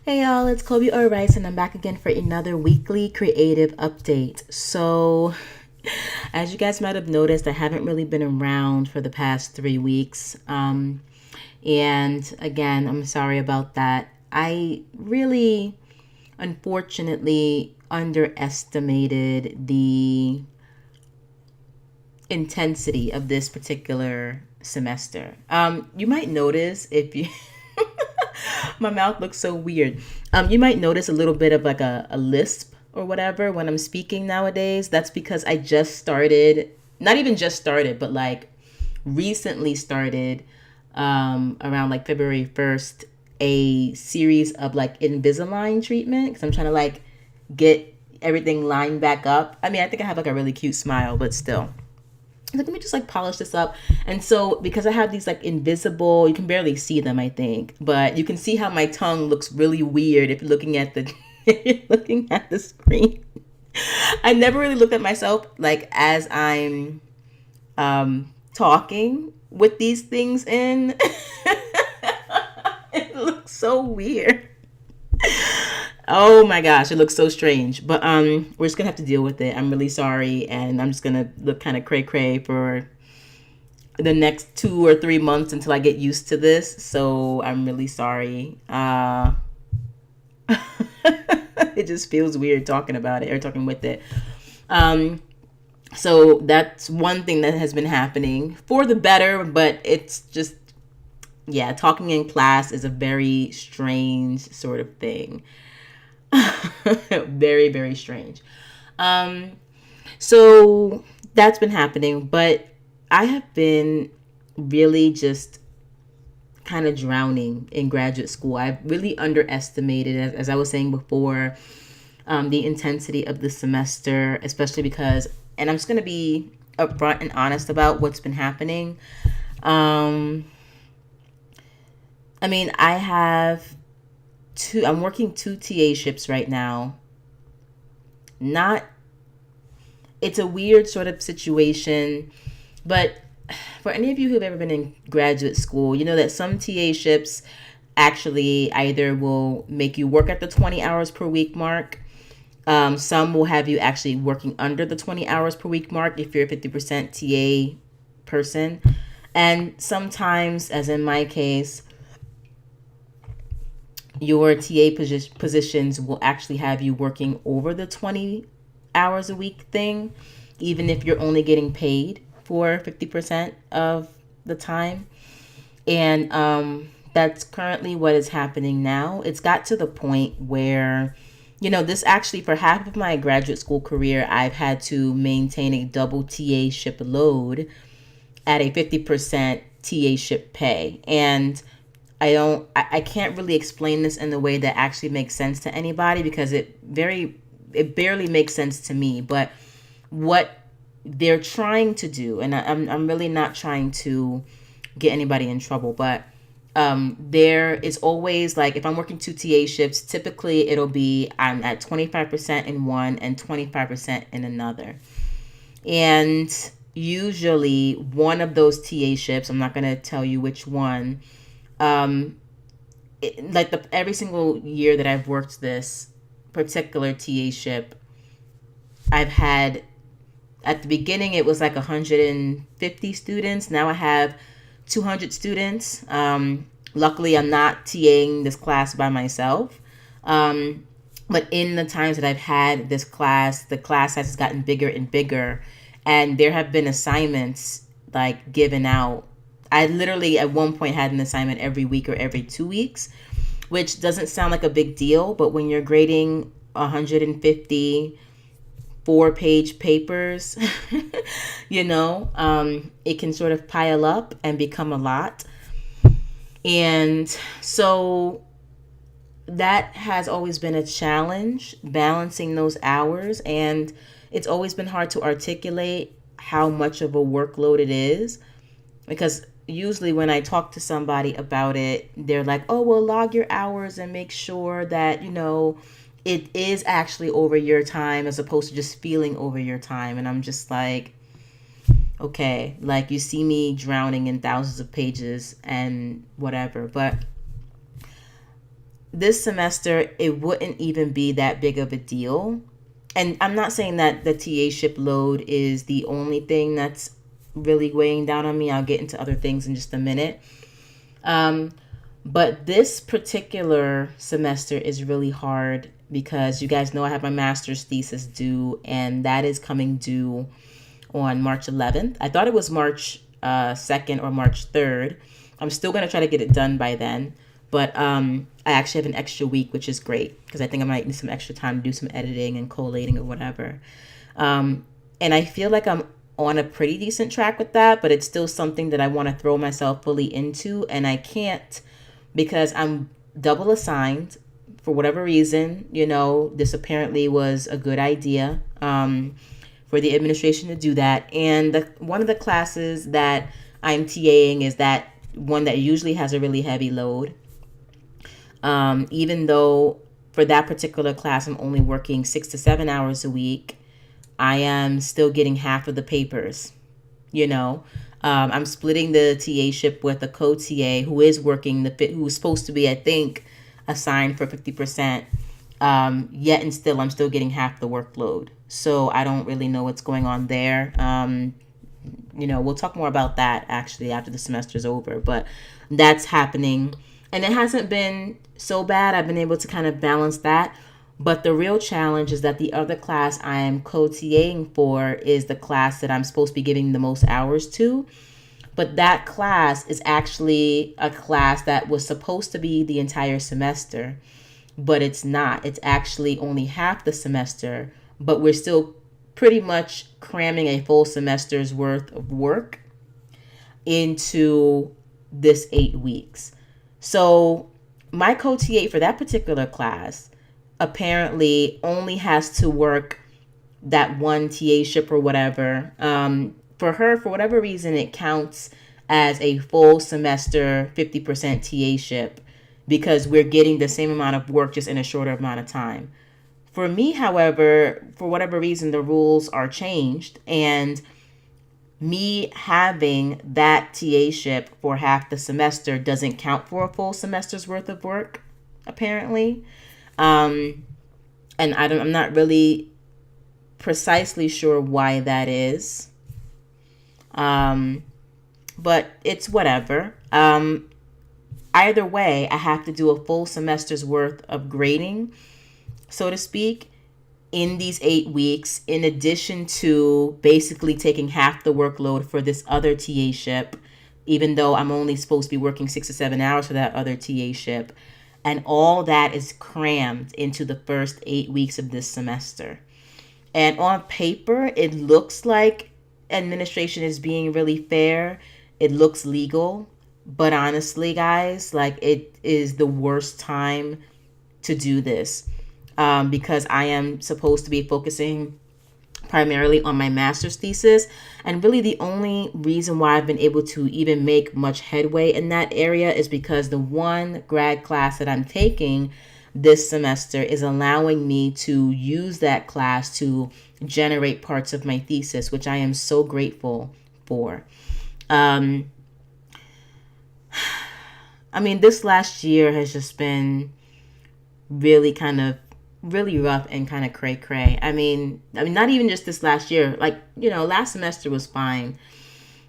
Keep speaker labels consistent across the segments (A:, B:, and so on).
A: Hey y'all, it's Kobe or Rice, and I'm back again for another weekly creative update. So, as you guys might have noticed, I haven't really been around for the past 3 weeks. And again, I'm sorry about that. I really, unfortunately, underestimated the intensity of this particular semester. You might notice if you my mouth looks so weird. You might notice a little bit of like a lisp or whatever when I'm speaking nowadays. That's because I just started, not even just started, but like recently started around like February 1st, a series of like Invisalign treatment because I'm trying to like get everything lined back up. I mean, I think I have like a really cute smile, but still. Like, let me just like polish this up. And so because I have these like invisible, you can barely see them, I think, but you can see how my tongue looks really weird if you're looking at the if you're looking at the screen. I never really looked at myself like as I'm talking with these things in. It looks so weird. Oh my gosh, it looks so strange. But we're just gonna have to deal with it. I'm really sorry, and I'm just gonna look kind of cray cray for the next 2 or 3 months until I get used to this. So I'm really sorry. It just feels weird talking about it or talking with it. So that's one thing that has been happening for the better, but it's just, yeah, talking in class is a very strange sort of thing. Very, very strange. Um, so that's been happening, but I have been really just kind of drowning in graduate school. I've really underestimated, as I was saying before, the intensity of the semester, especially because, and I'm just going to be upfront and honest about what's been happening. Um, I mean, I'm working two TA ships right now. Not, it's a weird sort of situation, but for any of you who've ever been in graduate school, you know that some TA ships actually either will make you work at the 20 hours per week mark. Some will have you actually working under the 20 hours per week mark if you're a 50% TA person. And sometimes, as in my case, your positions will actually have you working over the 20 hours a week thing, even if you're only getting paid for 50% of the time. And that's currently what is happening now. It's got to the point where, this actually, for half of my graduate school career, I've had to maintain a double TA ship load at a 50% TA ship pay. And I can't really explain this in the way that actually makes sense to anybody because it barely makes sense to me. But what they're trying to do, and I'm really not trying to get anybody in trouble, but there is always, like, if I'm working two TA shifts, typically it'll be I'm at 25% in one and 25% in another. And usually one of those TA shifts, I'm not going to tell you which one, every single year that I've worked this particular TA ship, I've had, at the beginning it was like 150 students. Now I have 200 students. Luckily, I'm not TAing this class by myself. But in the times that I've had this class, the class has gotten bigger and bigger, and there have been assignments like given out. I literally at one point had an assignment every week or every 2 weeks, which doesn't sound like a big deal, but when you're grading 150 4-page papers, it can sort of pile up and become a lot. And so that has always been a challenge, balancing those hours. And it's always been hard to articulate how much of a workload it is, because usually when I talk to somebody about it, they're like, oh, well, log your hours and make sure that, it is actually over your time as opposed to just feeling over your time. And I'm just like, okay, like, you see me drowning in thousands of pages and whatever. But this semester, it wouldn't even be that big of a deal. And I'm not saying that the TA-ship load is the only thing that's really weighing down on me. I'll get into other things in just a minute. But this particular semester is really hard because you guys know I have my master's thesis due, and that is coming due on March 11th. I thought it was March 2nd or March 3rd. I'm still going to try to get it done by then. But I actually have an extra week, which is great because I think I might need some extra time to do some editing and collating or whatever. And I feel like I'm on a pretty decent track with that, but it's still something that I want to throw myself fully into, and I can't because I'm double assigned for whatever reason. This apparently was a good idea for the administration to do that. And one of the classes that I'm TAing is that one that usually has a really heavy load. Even though for that particular class, I'm only working 6 to 7 hours a week, I am still getting half of the papers. I'm splitting the TA-ship with a co-TA who is working who's supposed to be, I think, assigned for 50%. Yet and still, I'm still getting half the workload. So I don't really know what's going on there. We'll talk more about that actually after the semester's over, but that's happening. And it hasn't been so bad. I've been able to kind of balance that. But the real challenge is that the other class I am co-TAing for is the class that I'm supposed to be giving the most hours to. But that class is actually a class that was supposed to be the entire semester, but it's not. It's actually only half the semester, but we're still pretty much cramming a full semester's worth of work into this 8 weeks. So my co-TA for that particular class apparently only has to work that one TA-ship or whatever. For her, for whatever reason, it counts as a full semester 50% TA-ship because we're getting the same amount of work just in a shorter amount of time. For me, however, for whatever reason, the rules are changed, and me having that TA-ship for half the semester doesn't count for a full semester's worth of work, apparently. And I'm not really precisely sure why that is. But it's whatever. Either way, I have to do a full semester's worth of grading, so to speak, in these 8 weeks, in addition to basically taking half the workload for this other TA-ship, even though I'm only supposed to be working 6 to 7 hours for that other TA-ship. And all that is crammed into the first 8 weeks of this semester. And on paper, it looks like administration is being really fair. It looks legal. But honestly, guys, it is the worst time to do this. Because I am supposed to be focusing primarily on my master's thesis. And really the only reason why I've been able to even make much headway in that area is because the one grad class that I'm taking this semester is allowing me to use that class to generate parts of my thesis, which I am so grateful for. This last year has just been really rough and kind of cray-cray. Not even just this last year. Last semester was fine.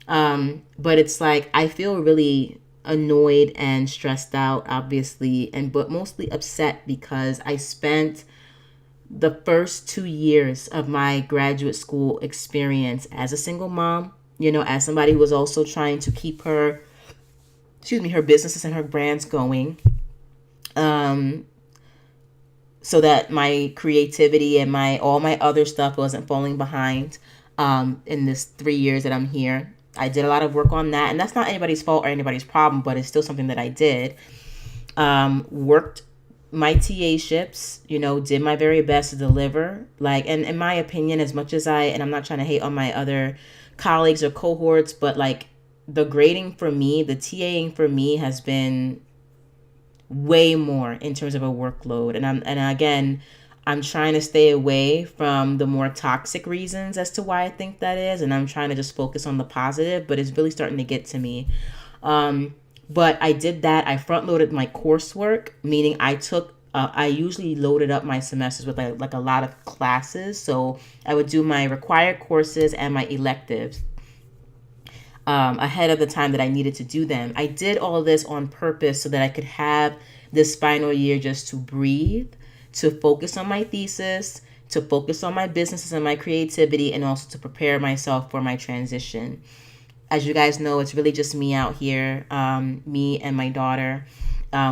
A: But it's like I feel really annoyed and stressed out, obviously, but mostly upset because I spent the first 2 years of my graduate school experience as a single mom, as somebody who was also trying to keep her businesses and her brands going. So that my creativity and all my other stuff wasn't falling behind in this 3 years that I'm here. I did a lot of work on that, and that's not anybody's fault or anybody's problem, but it's still something that I did. Worked my TA-ships, did my very best to deliver. And in my opinion, as much as and I'm not trying to hate on my other colleagues or cohorts, but the grading for me, the TAing for me has been way more in terms of a workload. And again, I'm trying to stay away from the more toxic reasons as to why I think that is. And I'm trying to just focus on the positive, but it's really starting to get to me. But I did that. I front loaded my coursework, meaning I usually loaded up my semesters with like a lot of classes. So I would do my required courses and my electives ahead of the time that I needed to do them. I did all this on purpose so that I could have this final year just to breathe, to focus on my thesis, to focus on my businesses and my creativity, and also to prepare myself for my transition. As you guys know, it's really just me out here, me and my daughter,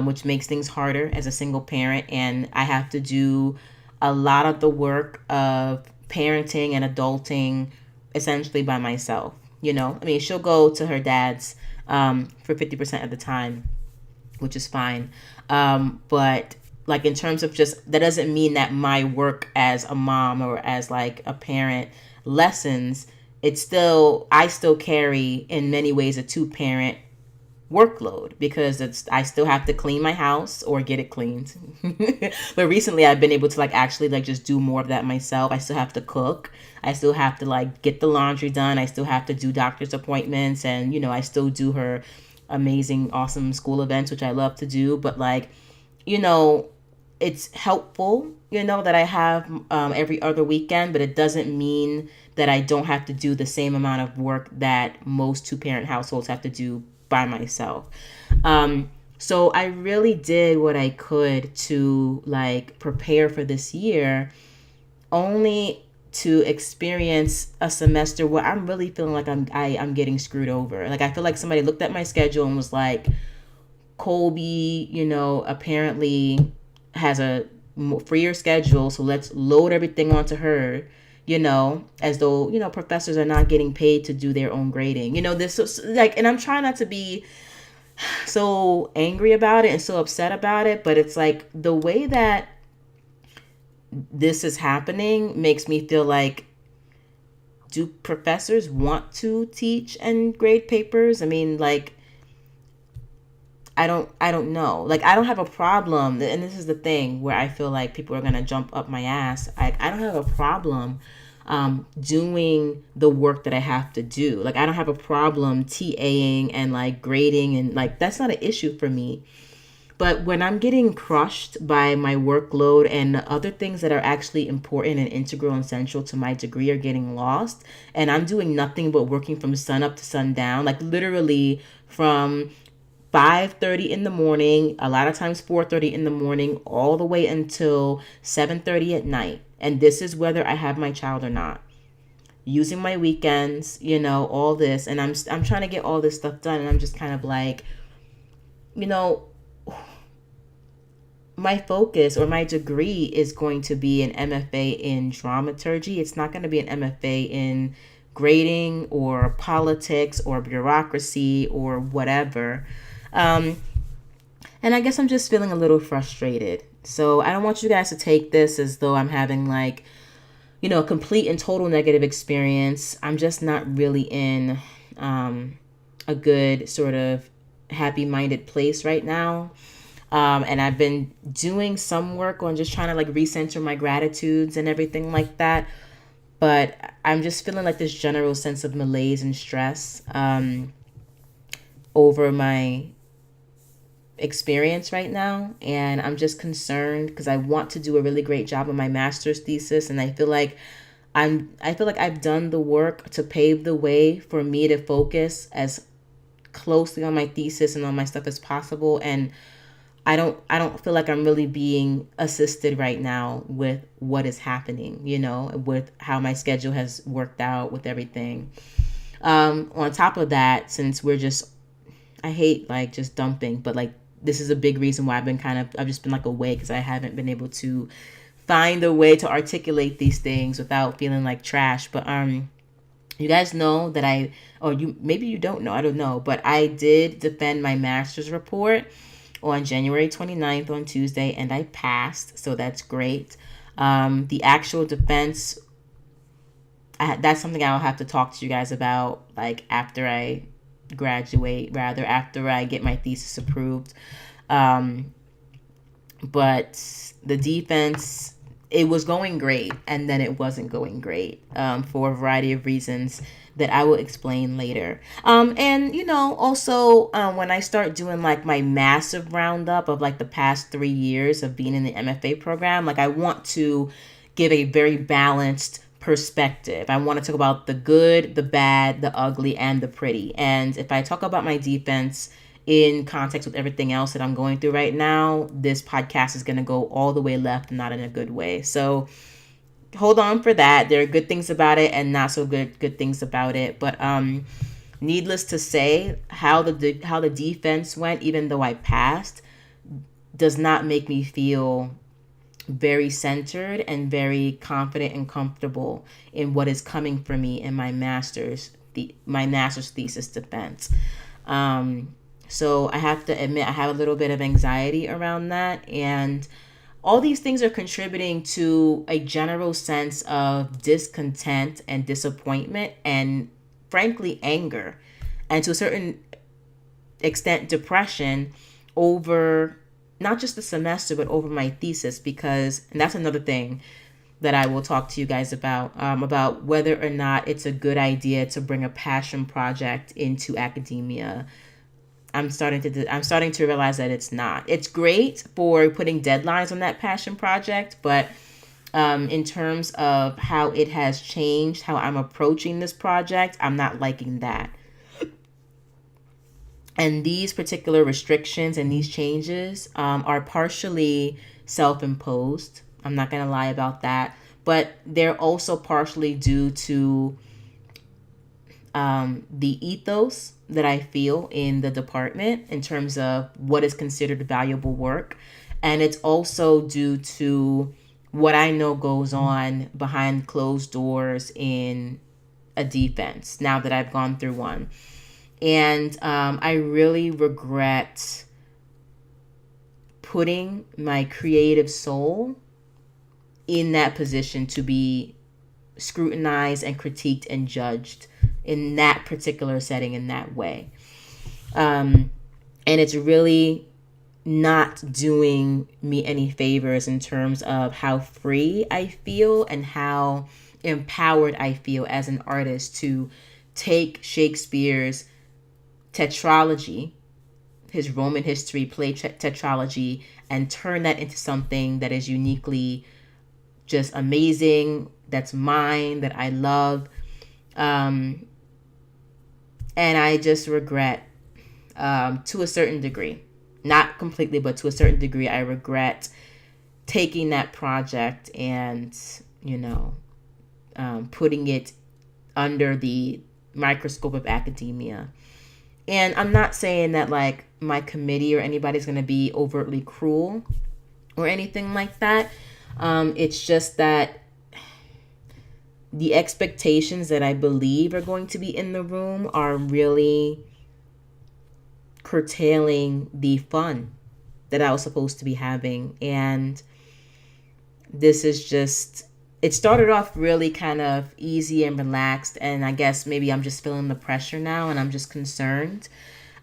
A: which makes things harder as a single parent. And I have to do a lot of the work of parenting and adulting essentially by myself. I mean, she'll go to her dad's for 50% of the time, which is fine. But like in terms of just, that doesn't mean that my work as a mom or as like a parent lessens. I still carry in many ways a two parent workload because I still have to clean my house or get it cleaned. But recently I've been able to like actually like just do more of that myself. I still have to cook. I still have to like get the laundry done. I still have to do doctor's appointments, and I still do her amazing, awesome school events, which I love to do. But like, it's helpful, that I have every other weekend, but it doesn't mean that I don't have to do the same amount of work that most two-parent households have to do by myself. So I really did what I could to like prepare for this year, only to experience a semester where I'm really feeling like I'm getting screwed over. Like I feel like somebody looked at my schedule and was like, Colby, apparently has a freer schedule, so let's load everything onto her, as though, professors are not getting paid to do their own grading. This like, and I'm trying not to be so angry about it and so upset about it, but it's like the way that this is happening makes me feel like, do professors want to teach and grade papers? I mean, like, I don't know. Like, I don't have a problem, and this is the thing where I feel like people are going to jump up my ass. I don't have a problem doing the work that I have to do. Like, I don't have a problem TAing and like grading, and like that's not an issue for me. But when I'm getting crushed by my workload and the other things that are actually important and integral and central to my degree are getting lost, and I'm doing nothing but working from sun up to sundown, like literally from 5:30 in the morning, a lot of times 4:30 in the morning, all the way until 7:30 at night. And this is whether I have my child or not. Using my weekends, all this, and I'm trying to get all this stuff done, and I'm just kind of like, my focus or my degree is going to be an MFA in dramaturgy. It's not going to be an MFA in grading or politics or bureaucracy or whatever. And I guess I'm just feeling a little frustrated. So I don't want you guys to take this as though I'm having like, a complete and total negative experience. I'm just not really in a good sort of happy-minded place right now. And I've been doing some work on just trying to like recenter my gratitudes and everything like that. But I'm just feeling like this general sense of malaise and stress over my experience right now. And I'm just concerned because I want to do a really great job on my master's thesis. And I feel like I've done the work to pave the way for me to focus as closely on my thesis and on my stuff as possible. And I don't feel like I'm really being assisted right now with what is happening, with how my schedule has worked out with everything. On top of that, since I hate like just dumping, but like this is a big reason why I've just been like away, because I haven't been able to find a way to articulate these things without feeling like trash. But you guys know that maybe you don't know, I don't know, but I did defend my master's report on January 29th on Tuesday, and I passed, so that's great. The actual defense, that's something I'll have to talk to you guys about, like after I graduate, rather after I get my thesis approved. But the defense, it was going great, and then it wasn't going great, for a variety of reasons that I will explain later. And also, when I start doing like my massive roundup of like the past 3 years of being in the MFA program, like I want to give a very balanced perspective. I want to talk about the good, the bad, the ugly, and the pretty. And if I talk about my defense in context with everything else that I'm going through right now, this podcast is going to go all the way left, not in a good way. So hold on for that. There are good things about it and not so good things about it. But needless to say, how the defense went, even though I passed, does not make me feel very centered and very confident and comfortable in what is coming for me in my master's thesis defense. So I have to admit I have a little bit of anxiety around that, and all these things are contributing to a general sense of discontent and disappointment and, frankly, anger, and to a certain extent depression over not just the semester but over my thesis, because, and that's another thing that I will talk to you guys about whether or not it's a good idea to bring a passion project into academia. I'm starting to realize that it's not. It's great for putting deadlines on that passion project, but in terms of how it has changed, how I'm approaching this project, I'm not liking that. And these particular restrictions and these changes are partially self-imposed. I'm not going to lie about that. But they're also partially due to the ethos that I feel in the department in terms of what is considered valuable work. And it's also due to what I know goes on behind closed doors in a defense now that I've gone through one. And I really regret putting my creative soul in that position to be scrutinized and critiqued and judged in that particular setting in that way. And it's really not doing me any favors in terms of how free I feel and how empowered I feel as an artist to take Shakespeare's tetralogy, his Roman history play tetralogy, and turn that into something that is uniquely just amazing, that's mine, that I love. And I just regret, to a certain degree, not completely, but to a certain degree, I regret taking that project and, putting it under the microscope of academia. And I'm not saying that like my committee or anybody's going to be overtly cruel or anything like that. It's just that the expectations that I believe are going to be in the room are really curtailing the fun that I was supposed to be having. And this is just, it started off really kind of easy and relaxed, and I guess maybe I'm just feeling the pressure now and I'm just concerned.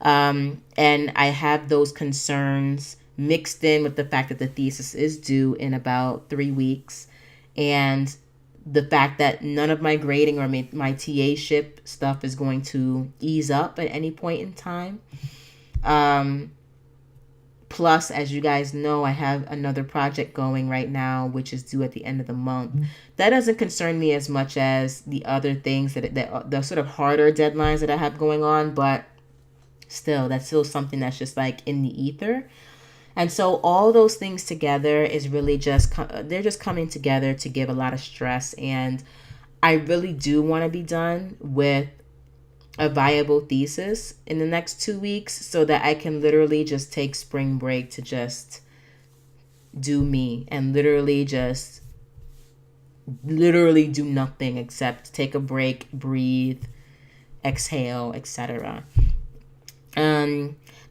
A: And I have those concerns mixed in with the fact that the thesis is due in about 3 weeks, and the fact that none of my grading or my TA-ship stuff is going to ease up at any point in time. Plus, as you guys know, I have another project going right now, which is due at the end of the month. That doesn't concern me as much as the other things that the sort of harder deadlines that I have going on, but still, that's still something that's just like in the ether. And so all those things together is really just, they're just coming together to give a lot of stress. And I really do want to be done with a viable thesis in the next 2 weeks so that I can literally just take spring break to just do me and literally do nothing except take a break, breathe, exhale, etc.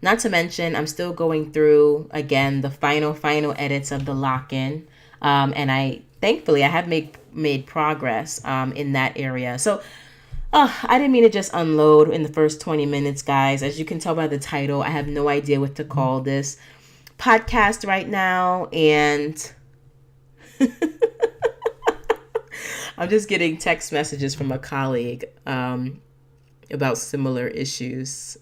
A: Not to mention, I'm still going through, again, the final edits of the lock-in. And I have made progress in that area. So I didn't mean to just unload in the first 20 minutes, guys. As you can tell by the title, I have no idea what to call this podcast right now. And I'm just getting text messages from a colleague about similar issues.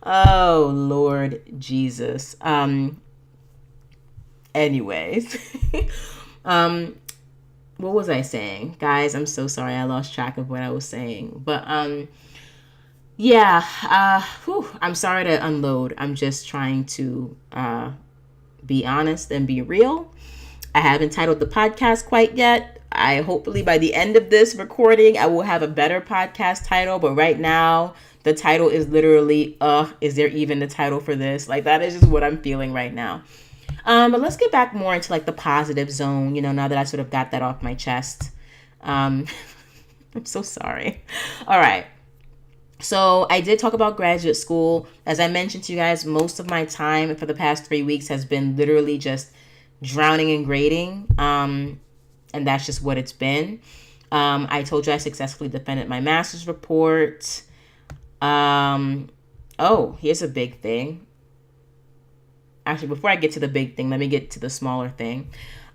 A: Oh, Lord Jesus. Anyways. What was I saying? Guys, I'm so sorry. I lost track of what I was saying. But yeah, I'm sorry to unload. I'm just trying to be honest and be real. I haven't titled the podcast quite yet. I hopefully by the end of this recording, I will have a better podcast title. But right now, the title is literally, is there even a title for this? Like, that is just what I'm feeling right now. But let's get back more into like the positive zone, now that I sort of got that off my chest. I'm so sorry. All right. So I did talk about graduate school. As I mentioned to you guys, most of my time for the past 3 weeks has been literally just drowning in grading. And that's just what it's been. I told you I successfully defended my master's report. Here's a big thing. Actually, before I get to the big thing, let me get to the smaller thing.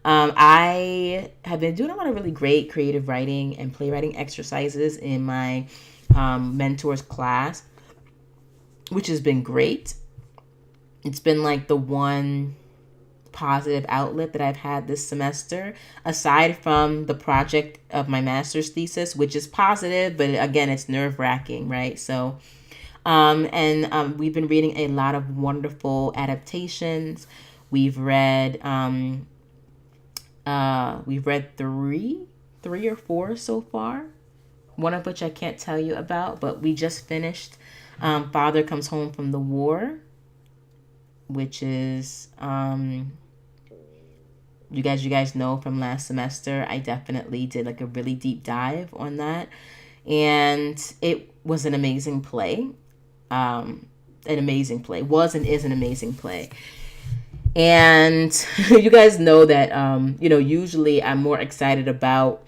A: I have been doing a lot of really great creative writing and playwriting exercises in my mentor's class, which has been great. It's been like the one positive outlet that I've had this semester, aside from the project of my master's thesis, which is positive, but again, it's nerve-wracking, right? So we've been reading a lot of wonderful adaptations. We've read three or four so far, one of which I can't tell you about, but we just finished Father Comes Home from the War, which is you guys know from last semester, I definitely did like a really deep dive on that, and it was an amazing play. Was and is an amazing play. And you guys know that, usually I'm more excited about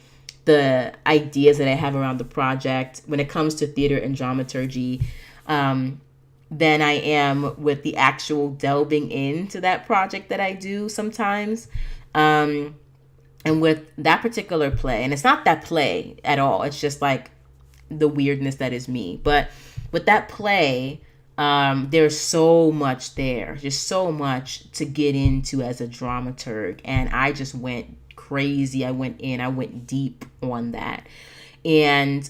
A: the ideas that I have around the project when it comes to theater and dramaturgy than I am with the actual delving into that project that I do sometimes. And with that particular play, and it's not that play at all, it's just like the weirdness that is me. But with that play, there's so much there, just so much to get into as a dramaturg. And I just went crazy. I went deep on that. And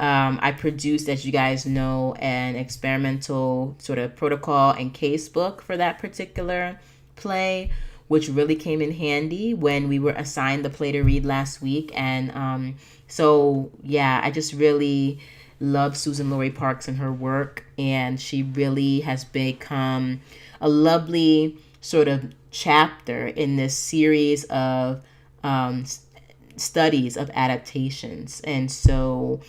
A: I produced, as you guys know, an experimental sort of protocol and case book for that particular play, which really came in handy when we were assigned the play to read last week. And I just really love Susan Laurie Parks and her work, and she really has become a lovely sort of chapter in this series of studies of adaptations. And so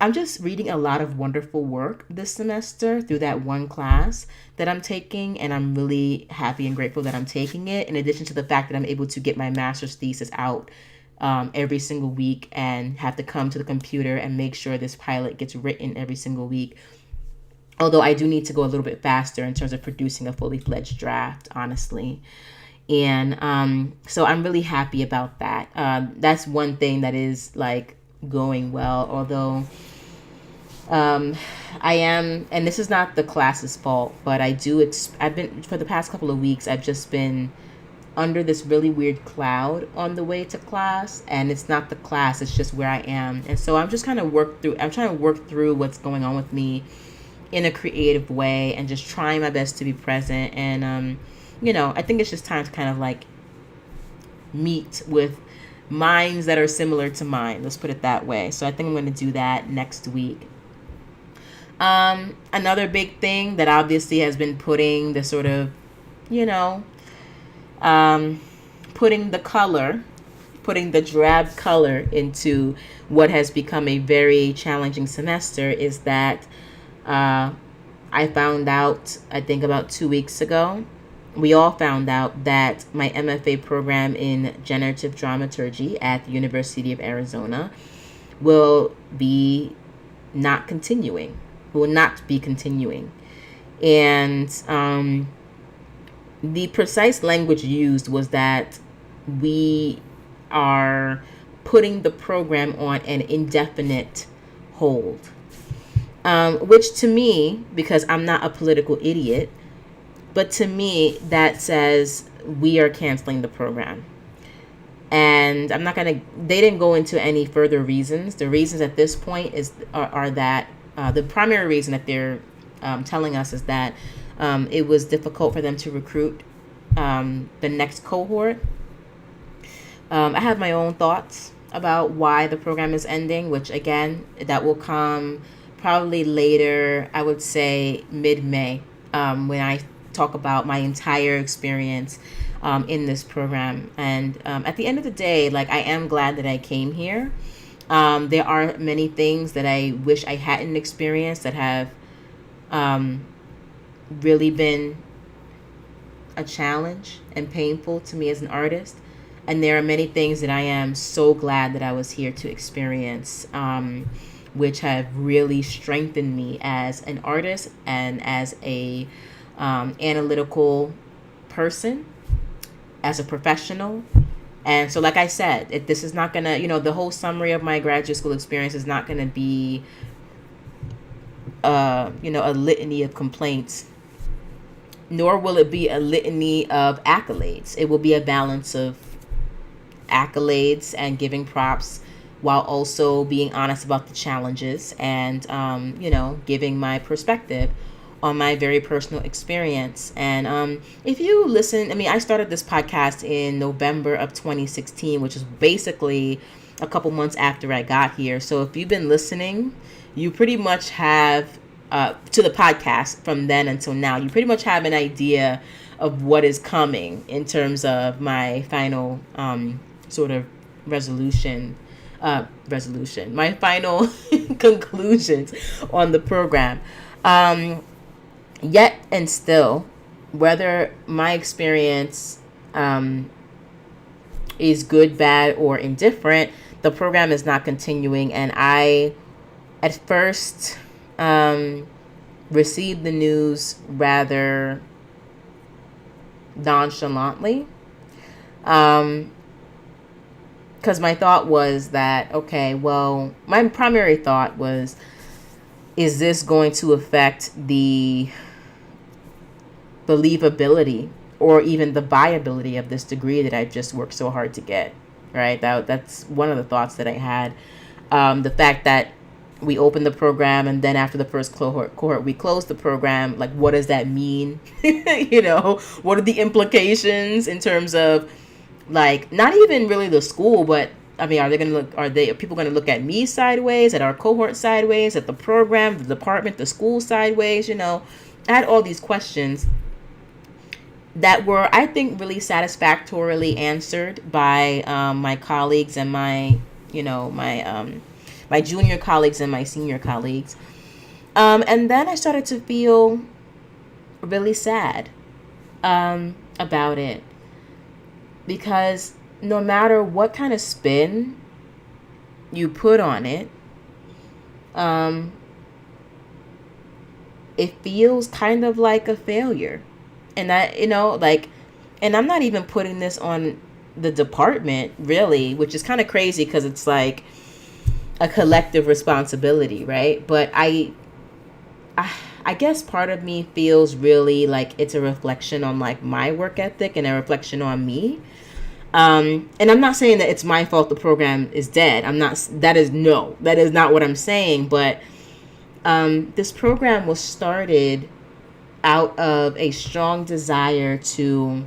A: I'm just reading a lot of wonderful work this semester through that one class that I'm taking, and I'm really happy and grateful that I'm taking it, in addition to the fact that I'm able to get my master's thesis out every single week and have to come to the computer and make sure this pilot gets written every single week. Although I do need to go a little bit faster in terms of producing a fully fledged draft, honestly. And so I'm really happy about that. That's one thing that is like going well, although I am, and this is not the class's fault, but I've been, for the past couple of weeks, I've just been under this really weird cloud on the way to class, and it's not the class, it's just where I am. And so I'm trying to work through what's going on with me in a creative way, and just trying my best to be present. And I think it's just time to kind of like meet with minds that are similar to mine, let's put it that way. So I think I'm going to do that next week. Another big thing that obviously has been putting the sort of, putting the drab color into what has become a very challenging semester is that I found out, I think about 2 weeks ago, we all found out that my MFA program in generative dramaturgy at the University of Arizona will not be continuing. And the precise language used was that we are putting the program on an indefinite hold. Which to me, because I'm not a political idiot, but to me, that says we are canceling the program. And I'm not going to, they didn't go into any further reasons. The reasons at this point are that the primary reason that they're telling us is that it was difficult for them to recruit the next cohort. I have my own thoughts about why the program is ending, which again, that will come probably later, I would say mid-May, when I talk about my entire experience in this program. And at the end of the day, like, I am glad that I came here. There are many things that I wish I hadn't experienced that have really been a challenge and painful to me as an artist. And there are many things that I am so glad that I was here to experience, which have really strengthened me as an artist and as a analytical person, as a professional. And so, like I said, this is not going to, the whole summary of my graduate school experience is not going to be, a litany of complaints, nor will it be a litany of accolades. It will be a balance of accolades and giving props while also being honest about the challenges and, giving my perspective on my very personal experience. And if you listen, I started this podcast in November of 2016, which is basically a couple months after I got here. So if you've been listening, you pretty much have, to the podcast from then until now, you pretty much have an idea of what is coming in terms of my final sort of resolution, my final conclusions on the program. Yet and still, whether my experience is good, bad, or indifferent, the program is not continuing. And I, at first, received the news rather nonchalantly. Because my thought was that, okay, well, my primary thought was, is this going to affect the believability or even the viability of this degree that I've just worked so hard to get, right? That's one of the thoughts that I had. The fact that we opened the program and then after the first cohort, we closed the program. Like, what does that mean? What are the implications in terms of, like, not even really the school, but are people going to look at me sideways, at our cohort sideways, at the program, the department, the school sideways? I had all these questions that were, I think, really satisfactorily answered by my colleagues and my junior colleagues and my senior colleagues. And then I started to feel really sad about it, because no matter what kind of spin you put on it, it feels kind of like a failure. And and I'm not even putting this on the department, really, which is kind of crazy because it's like a collective responsibility, right? But I guess part of me feels really like it's a reflection on, like, my work ethic and a reflection on me. And I'm not saying that it's my fault the program is dead. That is not what I'm saying. But this program was started out of a strong desire to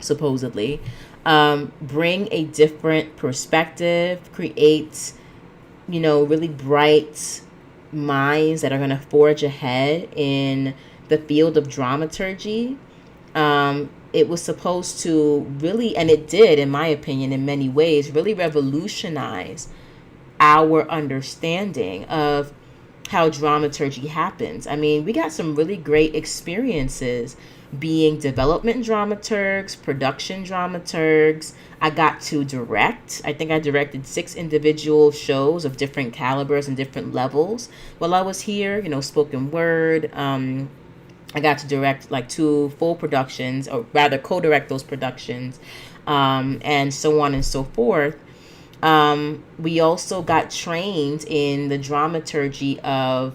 A: supposedly bring a different perspective, create, really bright minds that are going to forge ahead in the field of dramaturgy. It was supposed to really, and it did, in my opinion, in many ways, really revolutionize our understanding of how dramaturgy happens. We got some really great experiences being development dramaturgs, production dramaturgs. I got to direct. I think I directed 6 individual shows of different calibers and different levels while I was here, spoken word. I got to direct like 2 full productions, or rather co-direct those productions. and so on and so forth. We also got trained in the dramaturgy of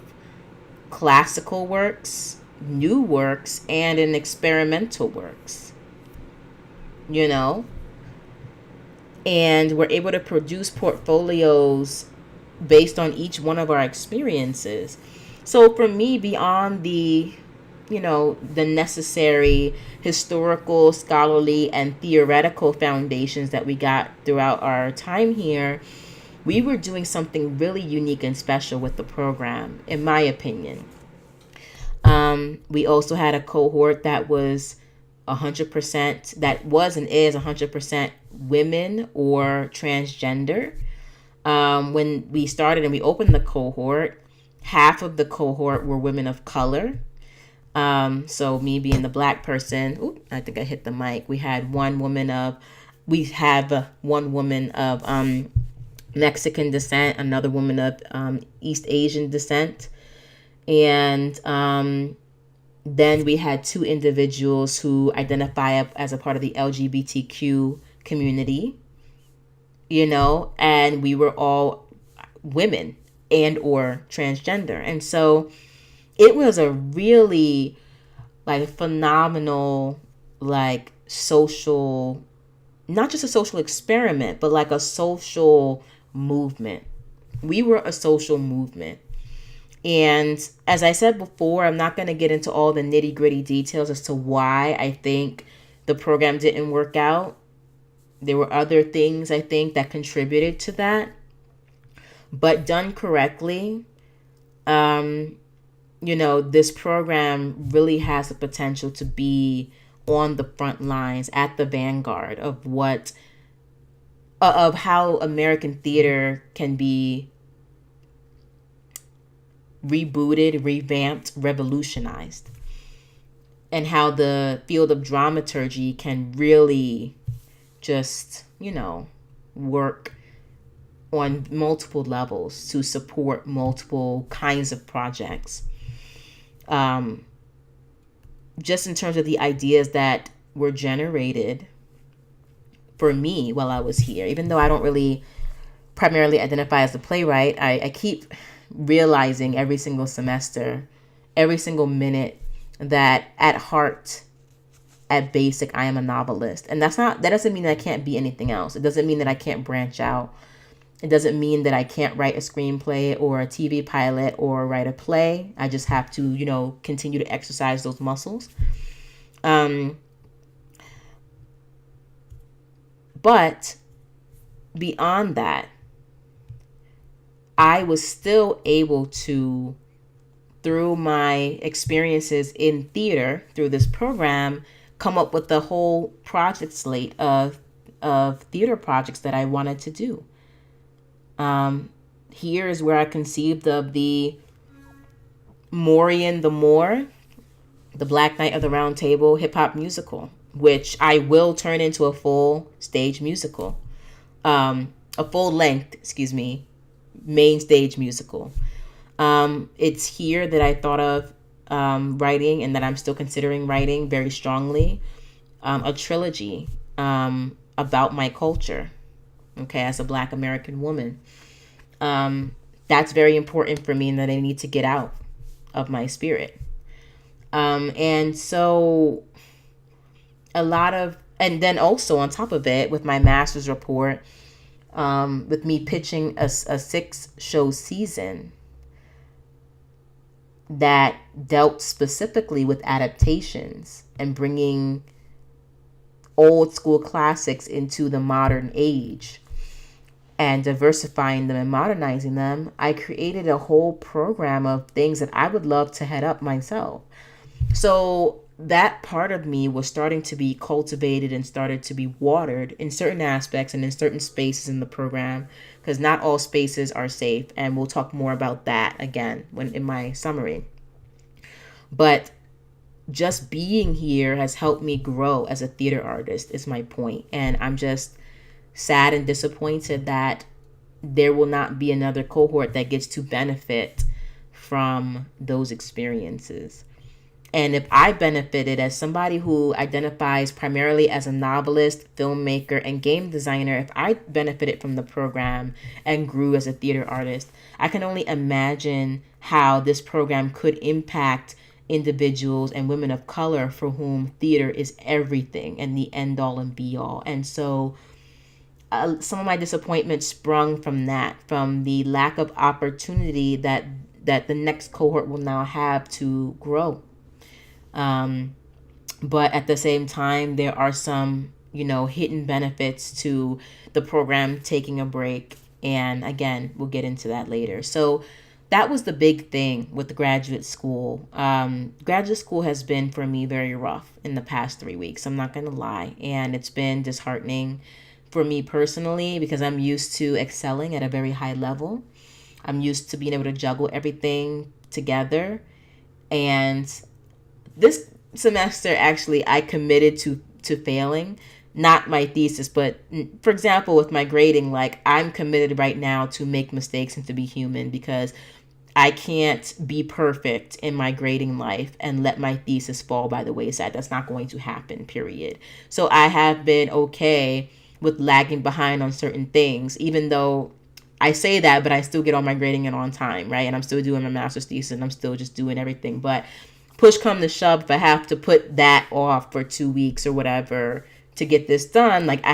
A: classical works, new works, and in experimental works, you know? And we're able to produce portfolios based on each one of our experiences. So for me, beyond the necessary historical, scholarly, and theoretical foundations that we got throughout our time here, we were doing something really unique and special with the program, in my opinion. We also had a cohort that was 100%, that was and is 100% women or transgender. When we started and we opened the cohort, half of the cohort were women of color. So me being the black person, I think I hit the mic. We have one woman of Mexican descent, another woman of East Asian descent, and then we had two individuals who identify as a part of the LGBTQ community, and we were all women and or transgender. And so it was a really phenomenal, social, not just a social experiment, but a social movement. We were a social movement. And as I said before, I'm not going to get into all the nitty gritty details as to why I think the program didn't work out. There were other things I think that contributed to that. But done correctly, this program really has the potential to be on the front lines, at the vanguard of how American theater can be rebooted, revamped, revolutionized, and how the field of dramaturgy can really just, work on multiple levels to support multiple kinds of projects. Just in terms of the ideas that were generated for me while I was here, even though I don't really primarily identify as a playwright, I keep realizing every single semester, every single minute, that at heart, at basic, I am a novelist. And that doesn't mean that I can't be anything else. It doesn't mean that I can't branch out. It doesn't mean that I can't write a screenplay or a TV pilot or write a play. I just have to, continue to exercise those muscles. But beyond that, I was still able to, through my experiences in theater, through this program, come up with the whole project slate of theater projects that I wanted to do. Here is where I conceived of the Maureen the Moor, the Black Knight of the Round Table hip hop musical, which I will turn into a full stage musical, a full length, main stage musical. It's here that I thought of writing, and that I'm still considering writing very strongly, a trilogy about my culture, as a Black American woman. That's very important for me, and that I need to get out of my spirit. And so and then also on top of it, with my master's report, with me pitching a 6-show season that dealt specifically with adaptations and bringing old school classics into the modern age and diversifying them and modernizing them, I created a whole program of things that I would love to head up myself. So that part of me was starting to be cultivated and started to be watered in certain aspects and in certain spaces in the program, because not all spaces are safe. And we'll talk more about that again in my summary. But just being here has helped me grow as a theater artist, is my point. And I'm just sad and disappointed that there will not be another cohort that gets to benefit from those experiences. And if I benefited as somebody who identifies primarily as a novelist, filmmaker, and game designer, if I benefited from the program and grew as a theater artist, I can only imagine how this program could impact individuals and women of color for whom theater is everything and the end all and be all. And so some of my disappointment sprung from that, from the lack of opportunity that the next cohort will now have to grow. But at the same time, there are some, hidden benefits to the program taking a break. And again, we'll get into that later. So that was the big thing with the graduate school. Graduate school has been for me very rough in the past 3 weeks. I'm not going to lie. And it's been disheartening for me personally because I'm used to excelling at a very high level. I'm used to being able to juggle everything together. And this semester, actually, I committed to failing, not my thesis, but for example, with my grading, like I'm committed right now to make mistakes and to be human because I can't be perfect in my grading life and let my thesis fall by the wayside. That's not going to happen, period. So I have been okay with lagging behind on certain things, even though I say that, but I still get all my grading in on time, right? And I'm still doing my master's thesis and I'm still just doing everything. But push come to shove, if I have to put that off for 2 weeks or whatever to get this done, like I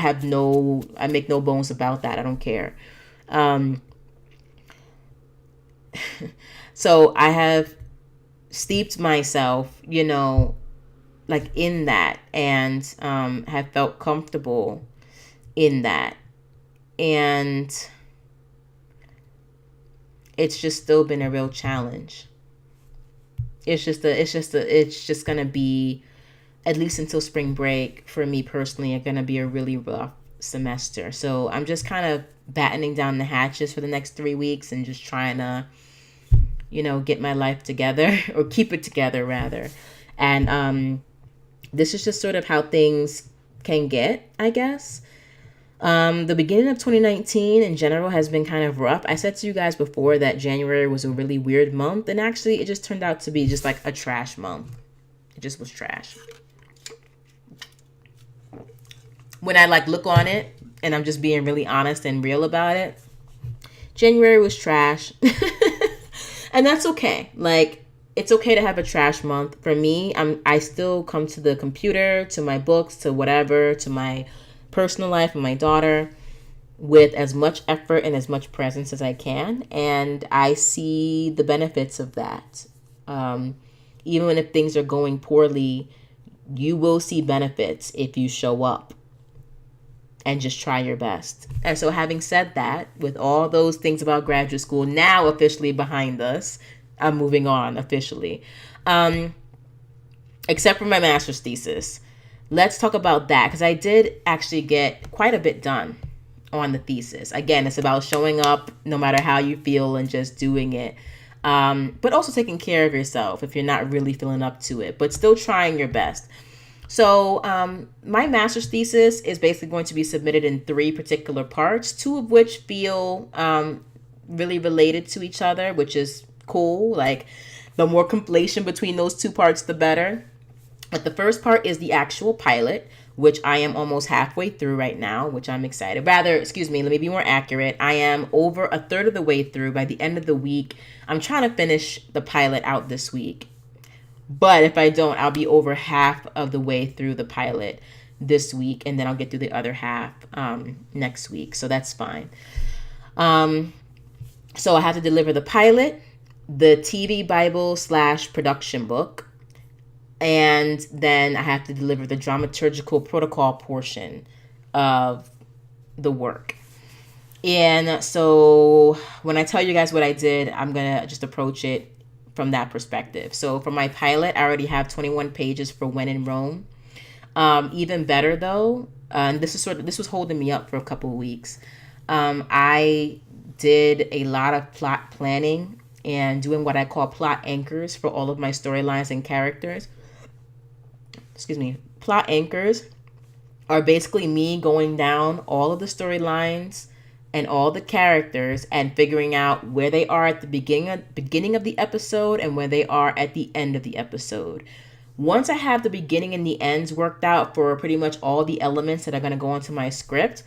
A: make no bones about that. I don't care. So I have steeped myself, like in that and have felt comfortable in that. And it's just still been a real challenge. It's just going to be, at least until spring break, for me personally, it's going to be a really rough semester. So I'm just kind of battening down the hatches for the next 3 weeks and just trying to, get my life together or keep it together rather. And this is just sort of how things can get, I guess. The beginning of 2019 in general has been kind of rough. I said to you guys before that January was a really weird month, and actually it just turned out to be just like a trash month. It just was trash. When I look on it, and I'm just being really honest and real about it, January was trash. And that's okay. It's okay to have a trash month. For me, I still come to the computer, to my books, to whatever, to my personal life and my daughter with as much effort and as much presence as I can. And I see the benefits of that. Even if things are going poorly, you will see benefits if you show up and just try your best. And so having said that, with all those things about graduate school now officially behind us, I'm moving on officially. Except for my master's thesis. Let's talk about that because I did actually get quite a bit done on the thesis. Again, it's about showing up no matter how you feel and just doing it. But also taking care of yourself if you're not really feeling up to it, but still trying your best. So my master's thesis is basically going to be submitted in 3 particular parts, 2 of which feel really related to each other, which is cool. The more conflation between those 2 parts, the better. But the first part is the actual pilot, which I am almost halfway through right now, which I'm excited. Let me be more accurate. I am over a third of the way through. By the end of the week, I'm trying to finish the pilot out this week. But if I don't, I'll be over half of the way through the pilot this week, and then I'll get through the other half next week. So that's fine. So I have to deliver the pilot, the TV Bible / production book, and then I have to deliver the dramaturgical protocol portion of the work. And so when I tell you guys what I did, I'm going to just approach it from that perspective. So for my pilot, I already have 21 pages for When in Rome. Even better though, and this was holding me up for a couple of weeks. I did a lot of plot planning and doing what I call plot anchors for all of my storylines and characters. Plot anchors are basically me going down all of the storylines and all the characters and figuring out where they are at the beginning of the episode and where they are at the end of the episode. Once I have the beginning and the ends worked out for pretty much all the elements that are going to go into my script,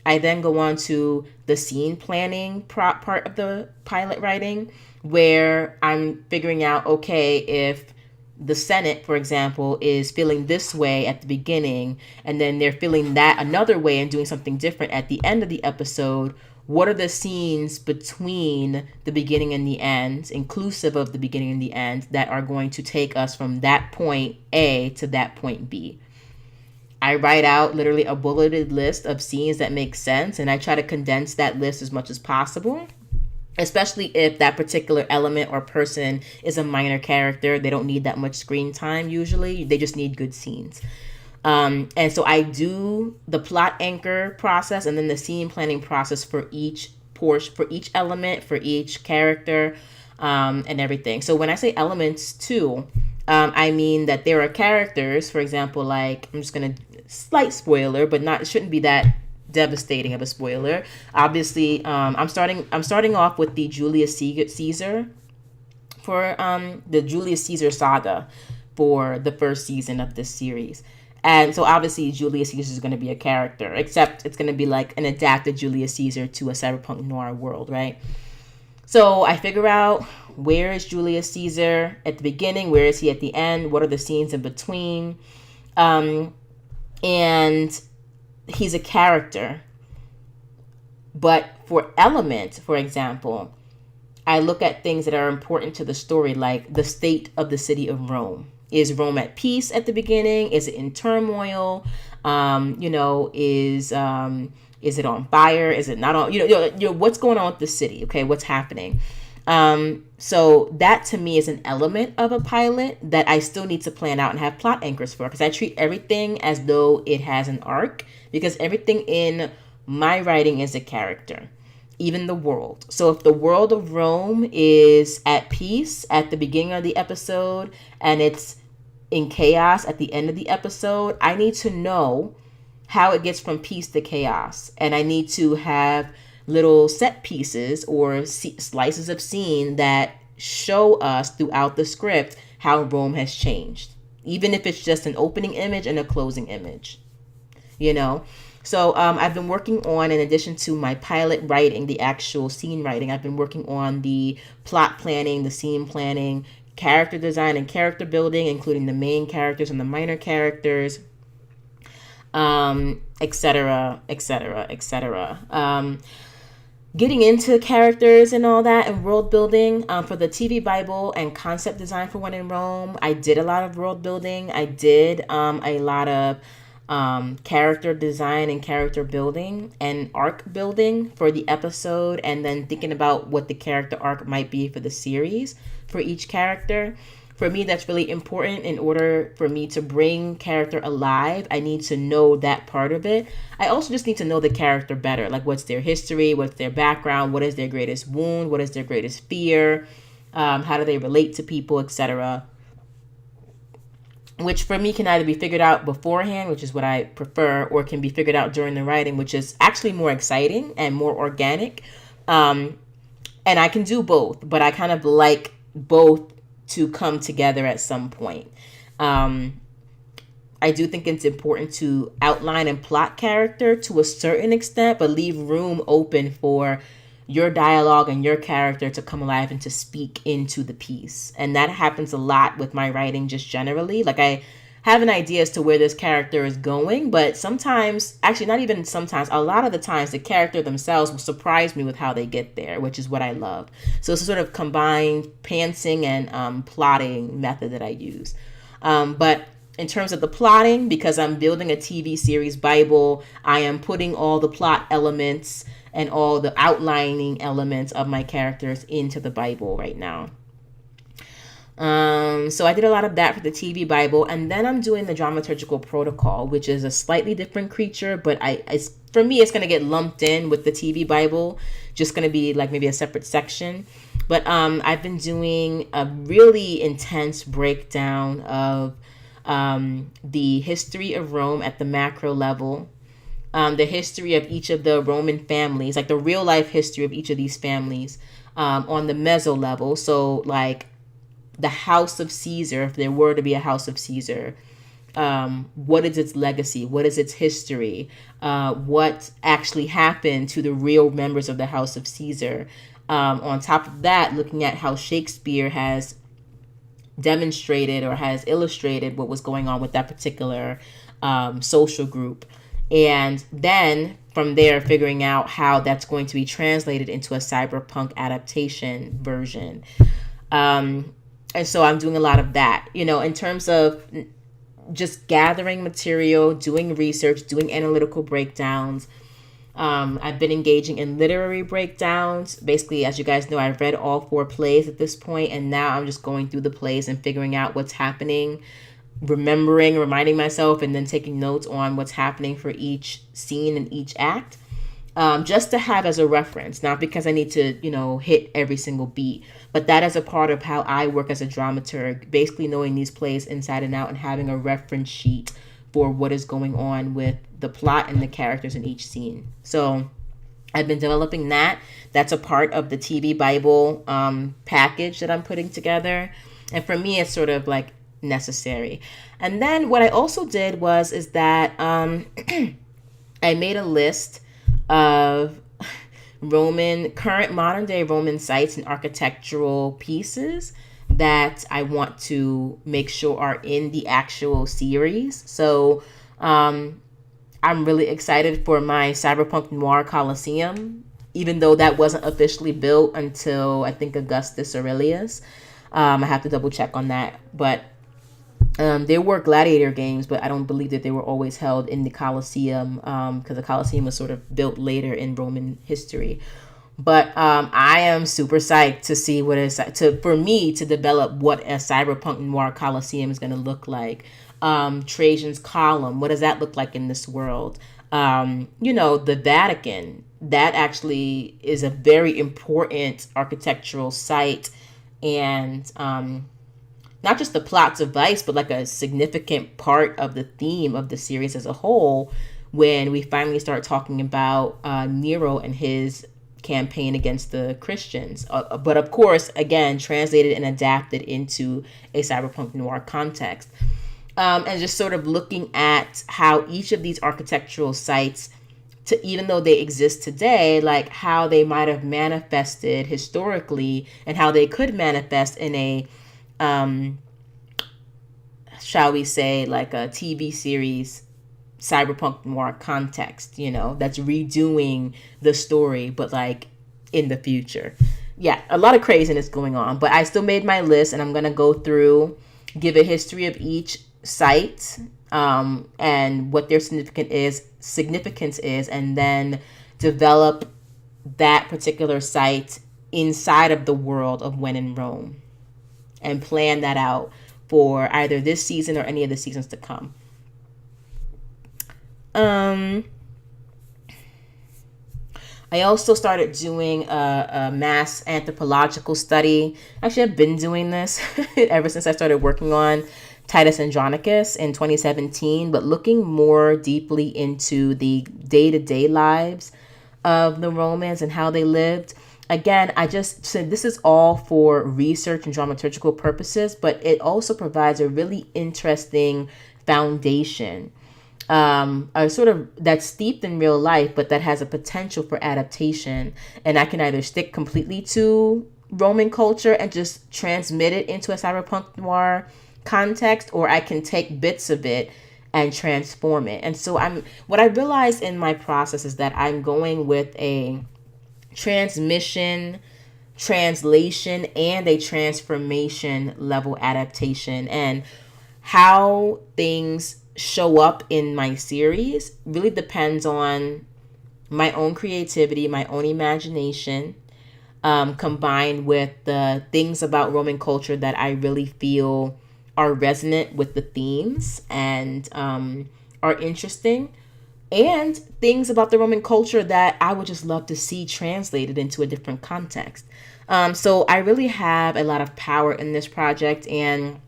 A: I then go on to the scene planning part of the pilot writing, where I'm figuring out, okay, if the Senate, for example, is feeling this way at the beginning, and then they're feeling that another way and doing something different at the end of the episode, what are the scenes between the beginning and the end, inclusive of the beginning and the end, that are going to take us from that point A to that point B? I write out literally a bulleted list of scenes that make sense, and I try to condense that list as much as possible, especially if that particular element or person is a minor character. They don't need that much screen time usually. They just need good scenes. And so I do the plot anchor process and then the scene planning process for each portion, for each element, for each character, and everything. So when I say elements too, I mean that there are characters, for example, like, I'm just going to, slight spoiler, but not, it shouldn't be that devastating of a spoiler. Obviously, I'm starting off with the Julius Caesar for the Julius Caesar saga for the first season of this series. And so obviously Julius Caesar is going to be a character, except it's going to be like an adapted Julius Caesar to a cyberpunk noir world, right? So I figure out, where is Julius Caesar at the beginning? Where is he at the end? What are the scenes in between? And he's a character. But for element, for example, I look at things that are important to the story, like the state of the city of Rome. Is Rome at peace at the beginning? Is it in turmoil? Is it on fire? Is it not on? What's going on with the city? Okay, what's happening? So that to me is an element of a pilot that I still need to plan out and have plot anchors for, because I treat everything as though it has an arc, because everything in my writing is a character, even the world. So if the world of Rome is at peace at the beginning of the episode and it's in chaos at the end of the episode, I need to know how it gets from peace to chaos. And I need to have little set pieces or slices of scene that show us throughout the script how Rome has changed, even if it's just an opening image and a closing image, So I've been working on, in addition to my pilot writing, the actual scene writing, I've been working on the plot planning, the scene planning, character design and character building, including the main characters and the minor characters, etc., etc., etc. Getting into characters and all that and world building. For the TV Bible and concept design for When in Rome, I did a lot of world building. I did a lot of character design and character building and arc building for the episode, and then thinking about what the character arc might be for the series for each character. For me, that's really important. In order for me to bring character alive, I need to know that part of it. I also just need to know the character better, like what's their history, what's their background, what is their greatest wound, what is their greatest fear, how do they relate to people, etc., which for me can either be figured out beforehand, which is what I prefer, or can be figured out during the writing, which is actually more exciting and more organic. And I can do both, but I kind of like both to come together at some point. I do think it's important to outline and plot character to a certain extent, but leave room open for your dialogue and your character to come alive and to speak into the piece. And that happens a lot with my writing just generally. Like, I have an idea as to where this character is going, but sometimes, actually not even sometimes, a lot of the times the character themselves will surprise me with how they get there, which is what I love. So it's a sort of combined pantsing and plotting method that I use. But in terms of the plotting, because I'm building a TV series Bible, I am putting all the plot elements and all the outlining elements of my characters into the Bible right now. So I did a lot of that for the TV Bible, and then I'm doing the dramaturgical protocol, which is a slightly different creature, but for me, it's going to get lumped in with the TV Bible, just going to be like maybe a separate section. But I've been doing a really intense breakdown of the history of Rome at the macro level, the history of each of the Roman families, like the real life history of each of these families on the meso level. So like the House of Caesar, if there were to be a House of Caesar, what is its legacy? What is its history? What actually happened to the real members of the House of Caesar? On top of that, looking at how Shakespeare has demonstrated or has illustrated what was going on with that particular social group. And then from there, figuring out how that's going to be translated into a cyberpunk adaptation version. And so I'm doing a lot of that, in terms of just gathering material, doing research, doing analytical breakdowns. I've been engaging in literary breakdowns. Basically, as you guys know, I've read all 4 plays at this point, and now I'm just going through the plays and figuring out what's happening, reminding myself, and then taking notes on what's happening for each scene and each act, just to have as a reference, not because I need to, hit every single beat, but that is a part of how I work as a dramaturg, basically knowing these plays inside and out and having a reference sheet for what is going on with the plot and the characters in each scene. So I've been developing that. That's a part of the TV Bible package that I'm putting together. And for me, it's sort of like necessary. And then what I also did is that I made a list of current modern day Roman sites and architectural pieces that I want to make sure are in the actual series. So I'm really excited for my Cyberpunk Noir Coliseum, even though that wasn't officially built until I think Augustus Aurelius. I have to double check on that. But there were gladiator games, but I don't believe that they were always held in the Colosseum, because the Colosseum was sort of built later in Roman history. But I am super psyched to see for me to develop what a Cyberpunk Noir Coliseum is going to look like. Trajan's Column, what does that look like in this world? The Vatican, that actually is a very important architectural site, and not just the plot device, but like a significant part of the theme of the series as a whole, when we finally start talking about Nero and his campaign against the Christians. But of course, again, translated and adapted into a cyberpunk noir context. And just sort of looking at how each of these architectural sites, even though they exist today, like how they might have manifested historically and how they could manifest in a shall we say, like a TV series cyberpunk noir context, that's redoing the story, but like in the future. Yeah, a lot of craziness going on, but I still made my list, and I'm going to go through, give a history of each site, and what their significance is, and then develop that particular site inside of the world of When in Rome, and plan that out for either this season or any of the seasons to come. I also started doing a mass anthropological study. Actually, I've been doing this ever since I started working on Titus Andronicus in 2017, but looking more deeply into the day-to-day lives of the Romans and how they lived. Again, I just said this is all for research and dramaturgical purposes, but it also provides a really interesting foundation, a sort of that's steeped in real life, but that has a potential for adaptation. And I can either stick completely to Roman culture and just transmit it into a cyberpunk noir context, or I can take bits of it and transform it. And so what I realized in my process is that I'm going with a transmission, translation, and a transformation level adaptation. And how things show up in my series really depends on my own creativity, my own imagination, combined with the things about Roman culture that I really feel are resonant with the themes and are interesting, and things about the Roman culture that I would just love to see translated into a different context. So I really have a lot of power in this project. And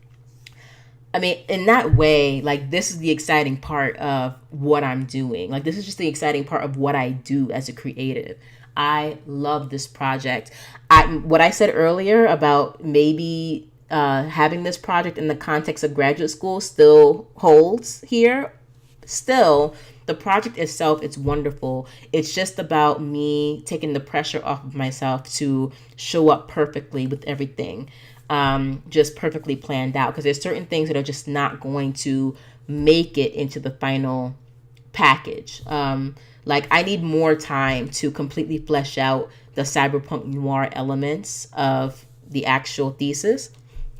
A: I mean, in that way, like, this is the exciting part of what I'm doing. Like, this is just the exciting part of what I do as a creative. I love this project. What I said earlier about maybe having this project in the context of graduate school still holds here. Still, the project itself, it's wonderful. It's just about me taking the pressure off of myself to show up perfectly with everything, just perfectly planned out. Because there's certain things that are just not going to make it into the final package. Like I need more time to completely flesh out the cyberpunk noir elements of the actual thesis.